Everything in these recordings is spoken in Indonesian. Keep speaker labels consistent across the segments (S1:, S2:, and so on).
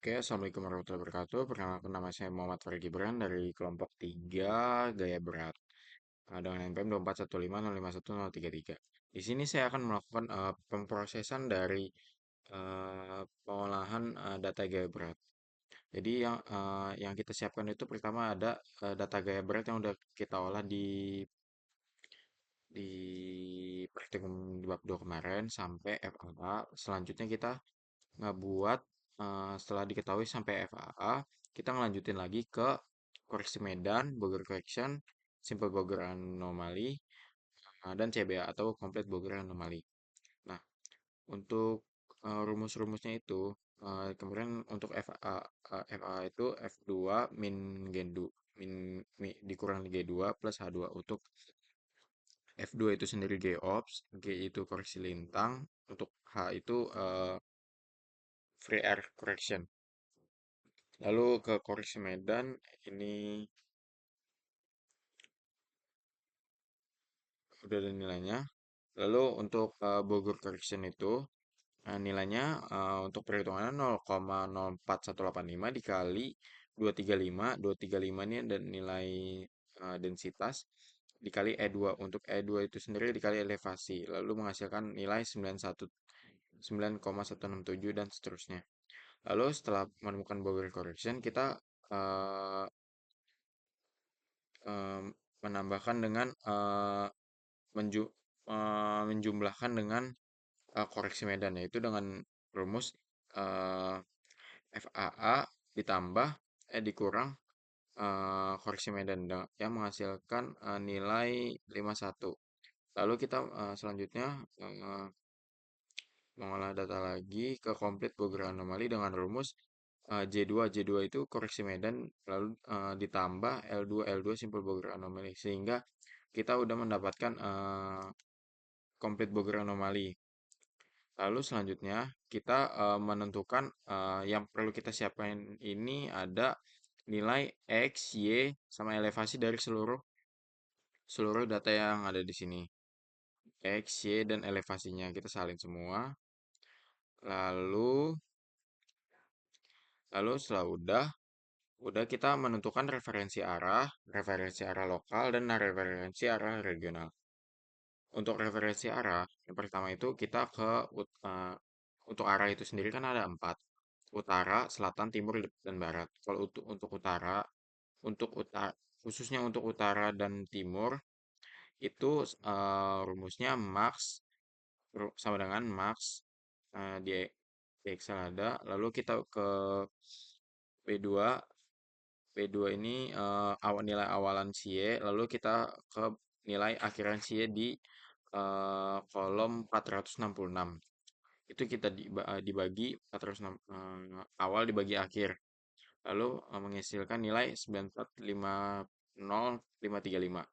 S1: Oke, Assalamualaikum warahmatullahi wabarakatuh. Perkenalkan nama saya Muhammad Farid Gibran dari kelompok 3 Gaya Berat dengan NPM 2415051033. Di sini saya akan melakukan pemrosesan dari pengolahan data gaya berat. Jadi yang kita siapkan itu pertama ada data gaya berat yang udah kita olah di praktikum di bab 2 kemarin sampai FAA. Selanjutnya kita ngebuat setelah diketahui sampai FAA, kita ngelanjutin lagi ke koreksi medan, Bogor correction, simple Bogor anomaly, dan CBA atau complete Bogor anomaly. Nah, untuk rumus-rumusnya itu kemarin untuk FA itu F2 min gen 2 dikurang G2 plus H2. Untuk F2 itu sendiri G ops, G itu koreksi lintang, untuk H itu free air correction. Lalu ke koreksi medan ini udah ada nilainya. Lalu untuk Bogor correction itu nilainya untuk perhitungannya 0,04185 dikali 235. 235 ini ada nilai densitas dikali E2. Untuk E2 itu sendiri dikali elevasi. Lalu menghasilkan nilai 9,167 dan seterusnya. Lalu setelah menemukan Bogor correction, kita eh, em, menambahkan dengan menjumlahkan dengan koreksi medan, yaitu dengan rumus eh, FAA ditambah dikurang koreksi medan yang menghasilkan nilai 51. Lalu kita selanjutnya mengolah data lagi ke complete Bogor anomali dengan rumus J2. J2 itu koreksi medan lalu ditambah L2. L2 simple Bogor anomali, sehingga kita udah mendapatkan complete Bogor anomali. Lalu selanjutnya kita menentukan yang perlu kita siapkan ini ada nilai X, Y, sama elevasi dari seluruh data yang ada di sini. X, Y, dan elevasinya kita salin semua. Lalu lalu setelah udah kita menentukan referensi arah lokal, dan referensi arah regional. Untuk referensi arah, yang pertama itu kita untuk arah itu sendiri kan ada 4. Utara, selatan, timur, dan barat. Kalau untuk utara, untuk utara, khususnya untuk utara dan timur, itu rumusnya sama dengan max di Excel ada. Lalu kita ke P2. P2 ini nilai awalan CY, lalu kita ke nilai akhiran CY di kolom 466. Itu kita dibagi 406 awal dibagi akhir. Lalu menghasilkan nilai 9450535.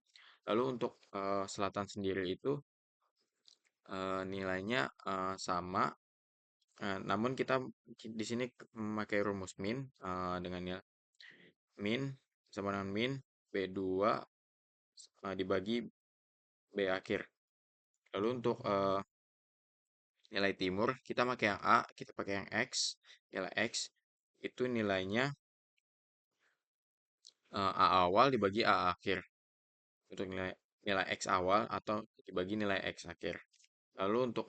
S1: Lalu untuk selatan sendiri itu nilainya sama, namun kita di sini memakai rumus min dengan nilai min sama dengan min B2 dibagi B akhir. Lalu untuk nilai timur kita pakai yang A, kita pakai yang X. Nilai X itu nilainya A awal dibagi A akhir. Untuk nilai X awal atau dibagi nilai X akhir. Lalu untuk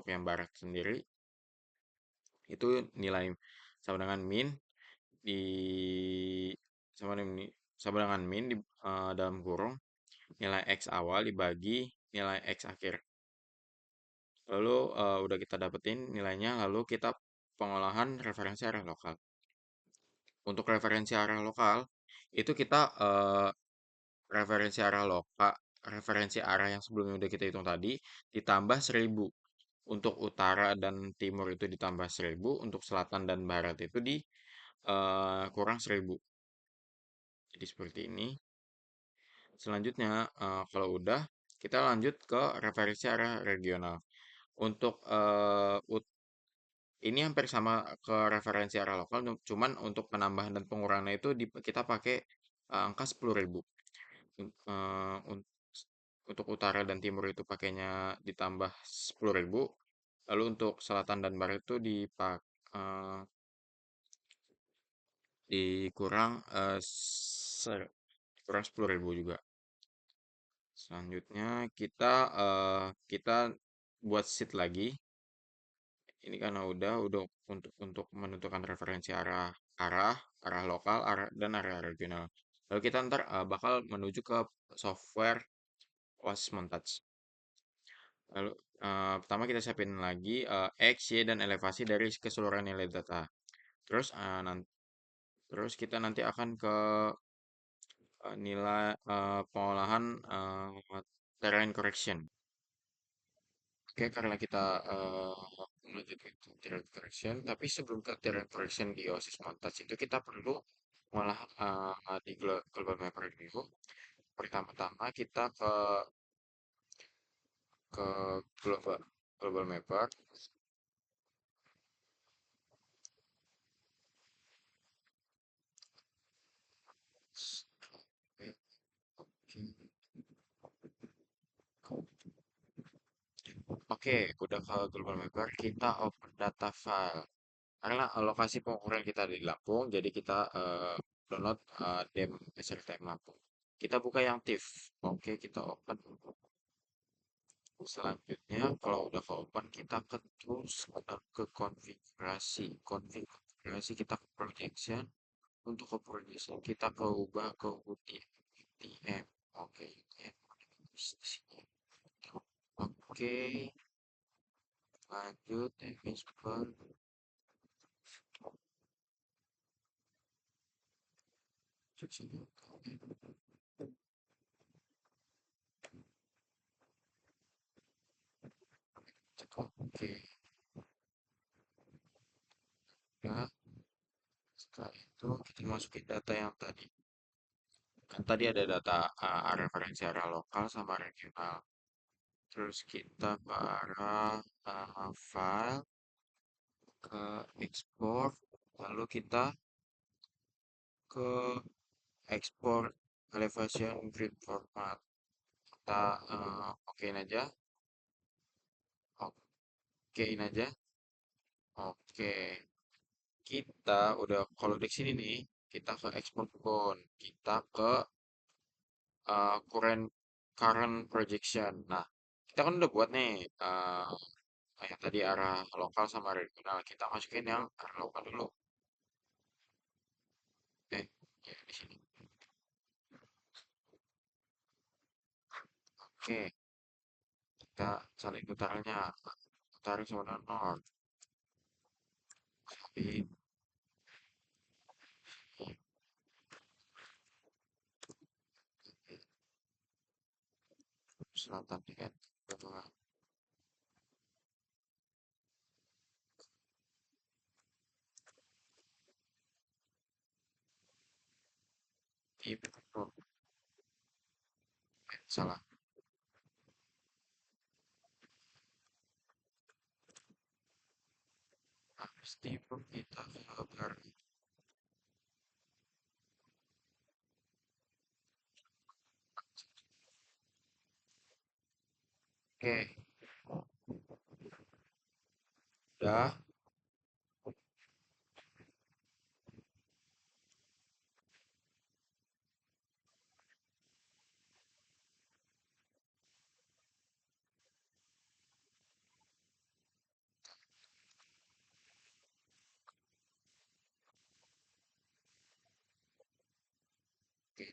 S1: yang barat sendiri itu nilai sama dengan min di sama dengan min di dalam kurung nilai X awal dibagi nilai X akhir. Lalu udah kita dapetin nilainya, lalu kita pengolahan referensi area lokal. Untuk referensi area lokal itu kita referensi area lokal, referensi area yang sebelumnya udah kita hitung tadi ditambah 1000. Untuk utara dan timur itu ditambah 1000, untuk selatan dan barat itu kurang 1000. Jadi seperti ini. Selanjutnya kalau udah kita lanjut ke referensi area regional. Untuk ini hampir sama ke referensi area lokal, cuman untuk penambahan dan pengurangan itu kita pakai angka 10.000. Untuk utara dan timur itu pakainya ditambah 10.000. Lalu untuk selatan dan barat itu dikurang kurang 10.000 juga. Selanjutnya kita buat sheet lagi. Ini karena udah untuk menentukan referensi arah arah lokal, arah dan area regional. Lalu kita ntar bakal menuju ke software OASIS Montage. Lalu pertama kita siapin lagi X, Y, dan elevasi dari keseluruhan nilai data. Terus terus kita nanti akan ke nilai pengolahan terrain correction. Oke, karena kita menuju ke terrain correction, tapi sebelum ke terrain correction di OSIS Montage itu kita perlu mengolah di global mapper dulu. Pertama-tama kita ke global mapper. Oke, udah ke global mapper, kita open data file. Karena lokasi pengukuran kita di Lampung, jadi kita download dem SRTM Lampung. Kita buka yang TIFF. Oke, kita open. Selanjutnya, kalau udah ke open, kita terus ke konfigurasi. Konfigurasi kita ke projection. Untuk ke projection, kita ke ubah ke UTM. Oke, UTM. Oke, lanjut, export. Oke, ya. Setelah itu kita masukin data yang tadi. Kan tadi ada data referensi area lokal sama regional. Terus kita ke arah file, ke export, lalu kita ke export elevation grid format. Kita okein aja. Okein aja. Oke. Kita udah kalau di sini nih, kita ke export cone. Kita ke current current projection. Nah, kita kan udah buat nih yang tadi arah lokal sama regional. Kita masukin yang arah lokal dulu. Ya di sini. Oke, kita saling putarannya. Tarik zona nol. Tapi selatan nih kan. Betul. Itu salah. Habis itu kita kabar. Oke, udah. Oke.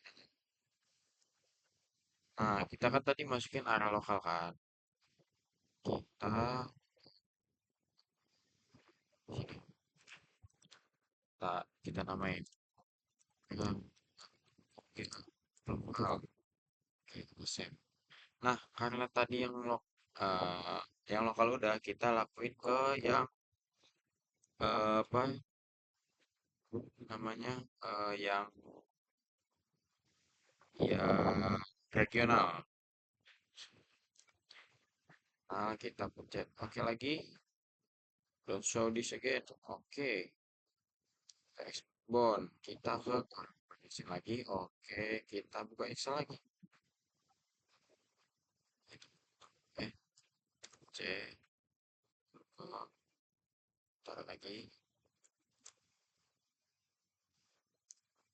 S1: Nah, kita kan tadi masukin arah lokal kan. Sini, kita namain kita lokal. Oke, save. Nah, karena tadi yang lokal udah kita lakuin ke yang apa namanya yang regional. Nah, kita pencet oke lagi. Don't show this again. Oke, export. Kita ke projection lagi. Oke, kita buka Excel lagi. Eh, cek. Taruh lagi.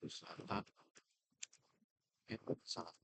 S1: Selatan. Selatan.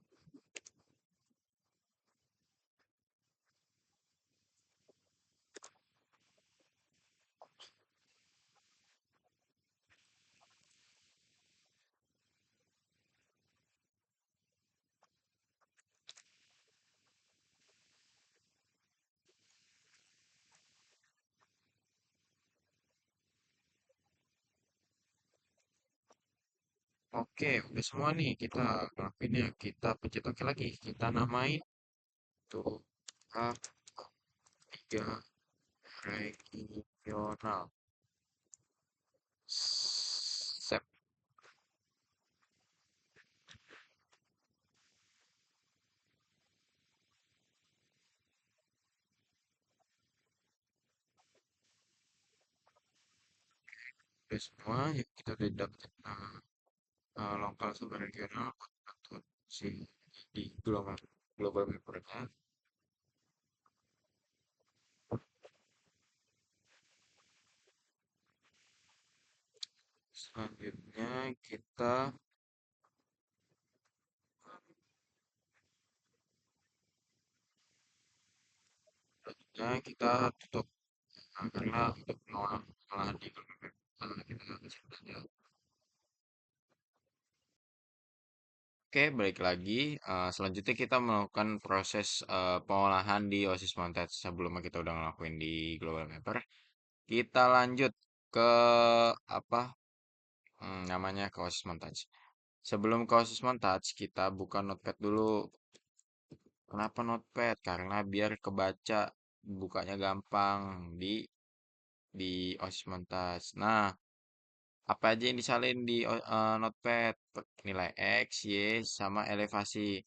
S1: Oke, udah semua nih kita ngelakuin ya. Kita pencet oke lagi. Kita namain tuh A3 regional. Sep. Udah semua ya kita udah dapet lokal sama regional buat atur si di global global papernya. Selanjutnya kita tutup. Nah, karena untuk pengolahan di global paper kita simpan aja. Oke, balik lagi. Selanjutnya kita melakukan proses pengolahan di OSIS Montage sebelumnya kita udah ngelakuin di Global Mapper. Kita lanjut ke apa namanya ke OSIS Montage. Sebelum ke OSIS Montage, kita buka Notepad dulu. Kenapa Notepad? Karena biar kebaca, bukanya gampang di OSIS Montage. Nah, apa aja yang disalin di Notepad? Nilai X, Y, sama elevasi.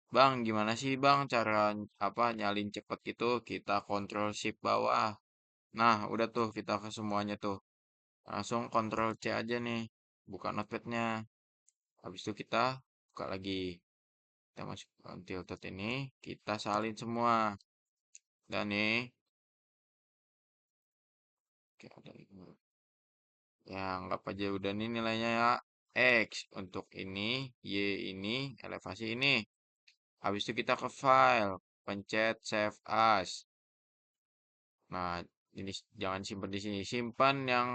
S1: Bang, gimana sih Bang cara apa nyalin cepet gitu? Kita Ctrl Shift bawah. Nah, udah tuh kita ke semuanya tuh. Langsung Ctrl C aja nih. Buka notepadnya. Habis itu kita buka lagi. Kita masuk ke tilted ini. Kita salin semua. Dan nih. Oke, ada ini. Ya, anggap aja udah nih nilainya ya. X untuk ini. Y ini. Elevasi ini. Habis itu kita ke file. Pencet save as. Nah, ini jangan simpan di sini. Simpan yang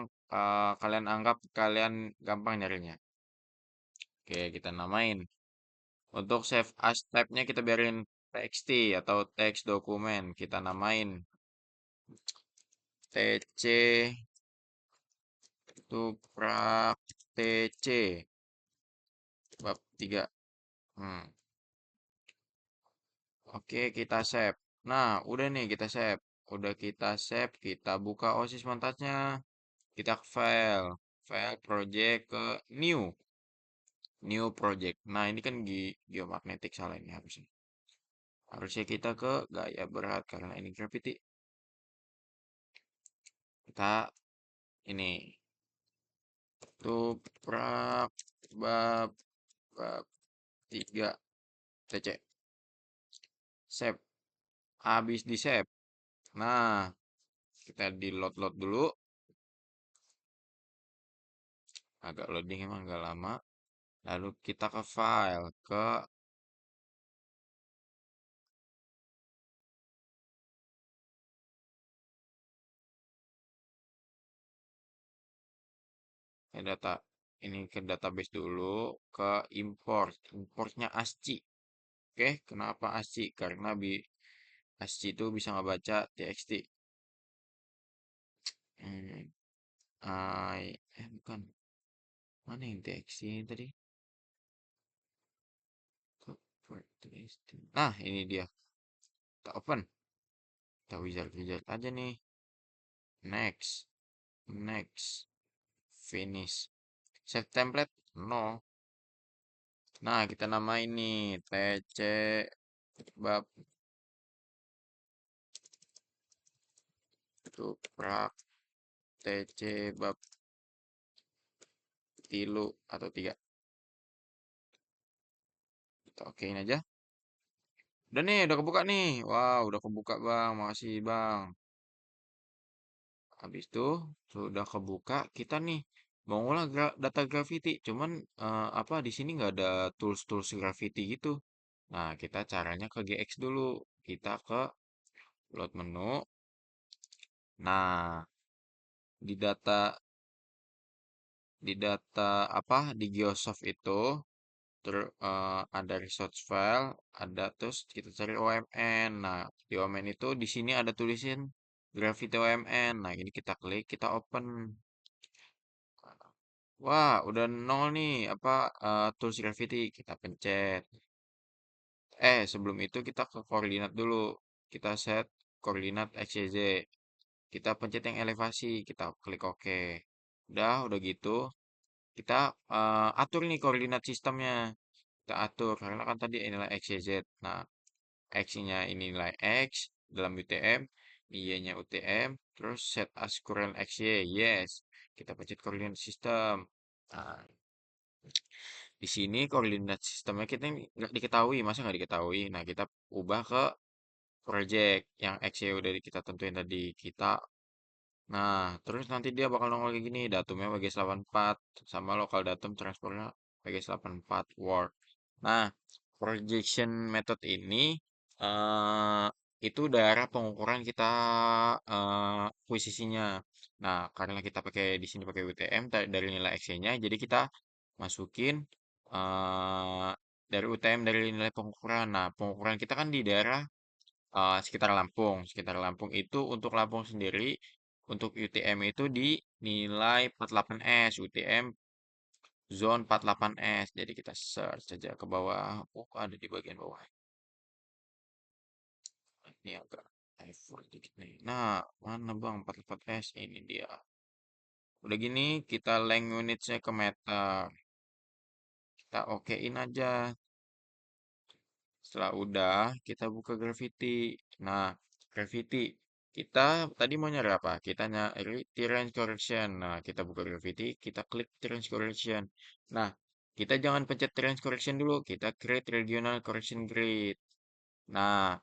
S1: kalian anggap kalian gampang nyarinya. Oke, kita namain. Untuk save as type-nya kita biarin txt atau text dokumen. Kita namain tc tuprak tc bab 3. Hmm. Oke, kita save. Nah, udah nih kita save. Udah kita save, kita buka OSIS montasnya. Kita ke file, file project ke new. New project. Nah, ini kan geomagnetic salah ini harusnya. Harusnya kita ke gaya berat karena ini gravity. Kita ini tuprak bab bab 3 TC. Save. Habis di save. Nah, kita di load dulu. Agak loading emang agak lama. Lalu kita ke file, ke data. Ini ke database dulu, ke import. Importnya ASCII. Oke, kenapa ASCII? Karena ASCII itu bisa ngebaca TXT. Hmm, bukan. Mana yang TXT ini tadi? Nah, ini dia. Kita open. Kita wizard aja nih. Next. Next. Finish. Save template? No. Nah, kita namain nih. TC bab tuprak TC bab tilu atau 3. Kita okein aja. Udah nih, udah kebuka nih. Wow, udah kebuka bang. Makasih bang. Habis itu sudah kebuka. Kita nih mau ngolah data Gravity, cuman apa di sini nggak ada tools-tools Gravity gitu. Nah, kita caranya ke GX dulu. Kita ke load menu. Nah, di data apa di Geosoft itu ada resource file, ada terus kita cari OMN. Nah, di OMN itu di sini ada tulisin Gravity OMN. Nah, ini kita klik, kita open. Wah, udah nol nih apa tools Gravity. Kita pencet. Sebelum itu kita ke koordinat dulu. Kita set koordinat X, Y, Z. Kita pencet yang elevasi, kita klik OK. Udah gitu. Kita atur nih koordinat sistemnya. Kita atur, karena kan tadi nilai X, Y, Z. Nah, X-nya ini nilai X dalam UTM, Y-nya UTM, terus set as current XY, yes. Kita pencet koordinat sistem. Nah, di sini koordinat sistemnya kita ini nggak diketahui, masa nggak diketahui? Nah, kita ubah ke project yang X-nya udah kita tentuin tadi. Nah, terus nanti dia bakal nongol kayak gini, datumnya WGS84, sama lokal datum transportnya WGS84 Word. Nah, projection method ini eh itu daerah pengukuran kita akuisisinya. Nah, karena kita pakai di sini pakai UTM dari nilai X-nya, jadi kita masukin eh dari UTM dari nilai pengukuran. Nah, pengukuran kita kan di daerah sekitar Lampung. Sekitar Lampung itu untuk Lampung sendiri, untuk UTM itu di nilai 48S, UTM zone 48S. Jadi kita search saja ke bawah. Oh, ada di bagian bawah. Ini agak effort dikit nih. Nah, mana bang 44S? Ini dia. Udah gini, kita length unitsnya ke meter. Kita okein aja. Setelah udah, kita buka Gravity. Nah, Gravity. Kita tadi mau nyari apa? Kita nyari Terrain Correction. Nah, kita buka Gravity, kita klik Terrain Correction. Nah, kita jangan pencet Terrain Correction dulu. Kita create Regional Correction Grid. Nah,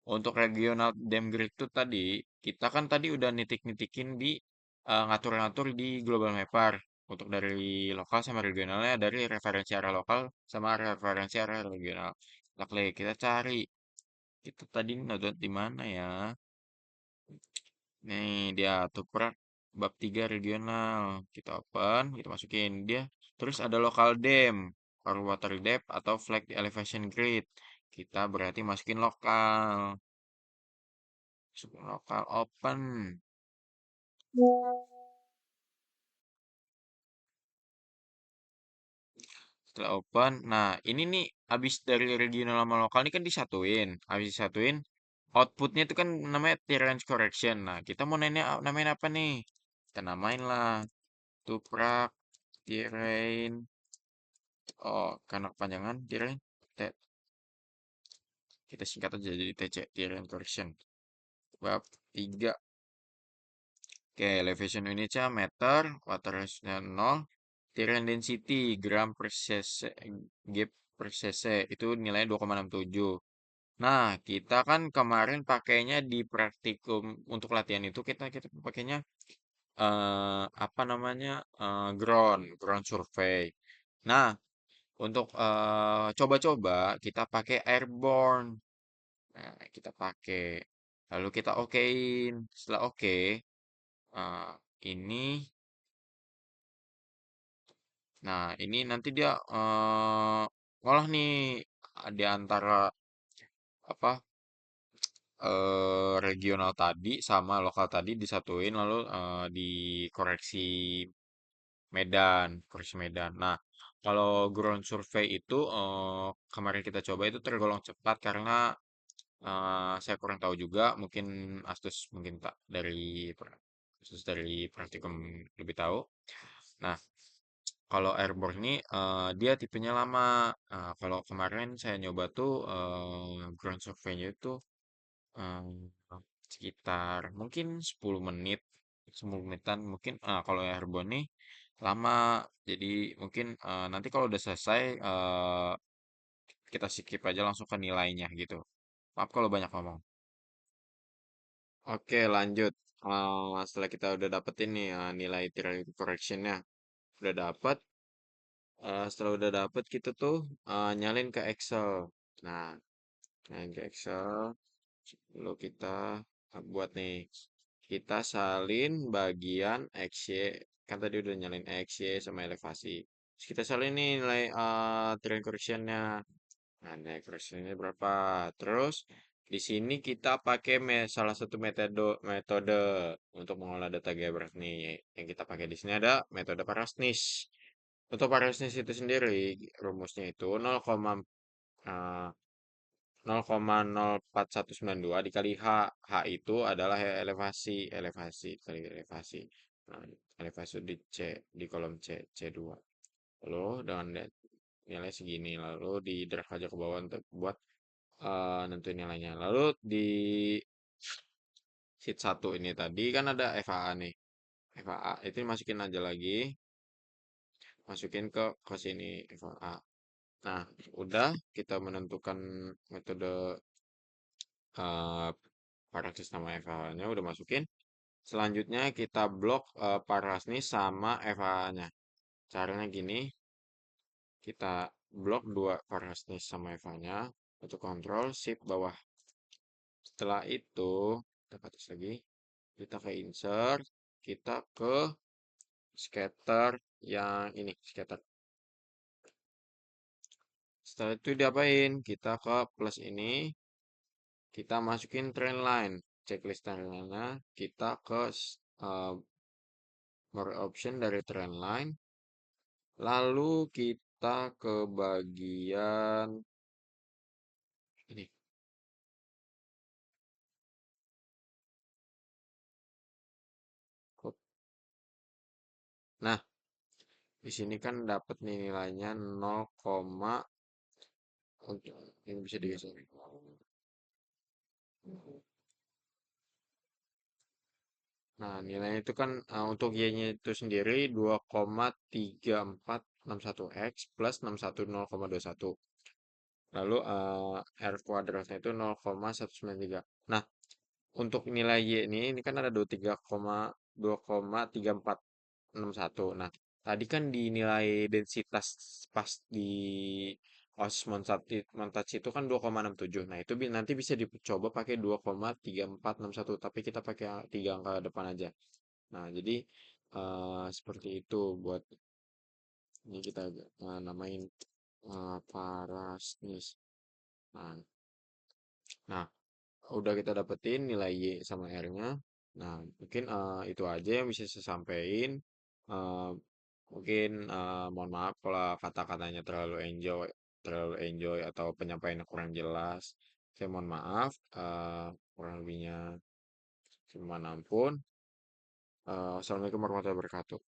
S1: untuk Regional Dam Grid itu tadi, kita kan tadi udah nitik-nitikin di ngatur-ngatur di Global Mapper. Untuk dari lokal sama regionalnya, dari referensi area lokal sama referensi area regional. Kita klik, kita cari. Itu tadi node di mana ya? Nih dia Tuprak bab 3 regional. Kita open, kita masukin dia. Terus ada local dam, or water depth atau flag elevation grid. Kita berarti masukin lokal. Masukin lokal open. Setelah open, nah ini nih abis dari regional sama lokal ini kan disatuin. Habis disatuin, outputnya itu kan namanya terrain correction. Nah, kita mau namain apa nih? Kita namain lah Tuprak Terrain. Oh, karena kepanjangan Terrain. Kita singkat aja jadi TC, Terrain Correction. Bab 3. Oke, elevation unitnya meter, water resistance 0, terrain density, gram per cc, G per cc, itu nilainya 2,67. Nah, kita kan kemarin pakainya di praktikum untuk latihan itu kita pakainya apa namanya ground survey. Nah, untuk coba-coba kita pakai airborne. Nah, kita pakai. Lalu kita okein. Setelah oke, eh, ini, nah ini nanti dia ngolah nih di antara apa regional tadi sama lokal tadi disatuin lalu dikoreksi koreksi Medan. Nah, kalau ground survey itu kemarin kita coba itu tergolong cepat karena saya kurang tahu juga, mungkin Astus mungkin tak Astus dari praktikum lebih tahu. Nah, kalau airborne ini dia tipenya lama. Kalau kemarin saya nyoba tuh ground survey-nya itu eh, sekitar mungkin 10 menit, 10 menitan mungkin. Kalau airborne nih lama. Jadi mungkin nanti kalau udah selesai kita skip aja langsung ke nilainya gitu. Maaf kalau banyak ngomong. Oke, lanjut. Setelah kita udah dapetin nih nilai trial correction-nya. Udah dapat. Setelah udah dapet kita tuh nyalin ke Excel. Nah, nyalin ke Excel. Lalu kita buat nih. Kita salin bagian XY. Kan tadi udah nyalin XY sama elevasi. Terus kita salin nih nilai triangle correctionnya. Nah, nilai correctionnya berapa? Terus di sini kita pakai salah satu metode untuk mengolah data Gerbers nih. Yang kita pakai di sini ada metode Parasnis. Untuk Paresis itu sendiri, rumusnya itu 0,04192 dikali H. H itu adalah elevasi, elevasi kali elevasi. Nah, elevasi di C, di kolom C, C2. Lalu dengan nilai segini, lalu di drag aja ke bawah untuk buat nentuin nilainya. Lalu di sheet 1 ini tadi kan ada FAA nih. FAA itu masukin aja lagi, masukin ke sini FAA. Nah, udah kita menentukan metode uh, paraksis nama FH-nya udah masukin. Selanjutnya kita blok parasnis sama FH-nya. Caranya gini, kita blok dua parasnis sama FH-nya untuk kontrol shift bawah. Setelah itu, kita ke atas lagi, kita ke insert, kita ke scatter yang ini, scatter. Setelah itu diapain? Kita ke plus ini, kita masukin trend line checklist trend line-nya kita ke uh, more option dari trend line lalu kita ke bagian ini. Nah, di sini kan dapat nih nilainya 0, untuk ini bisa digeser. Nah, nilainya itu kan untuk Y-nya itu sendiri 2,3461 X plus 610,21. Lalu R kuadratnya itu 0,193. Nah, untuk nilai Y ini kan ada 2,3461. Nah, tadi kan di nilai densitas pas di OS Montage itu kan 2,67. Nah, itu nanti bisa dicoba pakai 2,3461, tapi kita pakai tiga angka depan aja. Nah, jadi seperti itu buat ini kita namain parasnis. Nah, nah, udah kita dapetin nilai Y sama R-nya. Nah, mungkin itu aja yang bisa saya sampaikan. Eh, mungkin mohon maaf kalau kata-katanya terlalu enjoy atau penyampaiannya kurang jelas. Saya mohon maaf. Kurang lebihnya gimana pun. Assalamualaikum warahmatullahi wabarakatuh.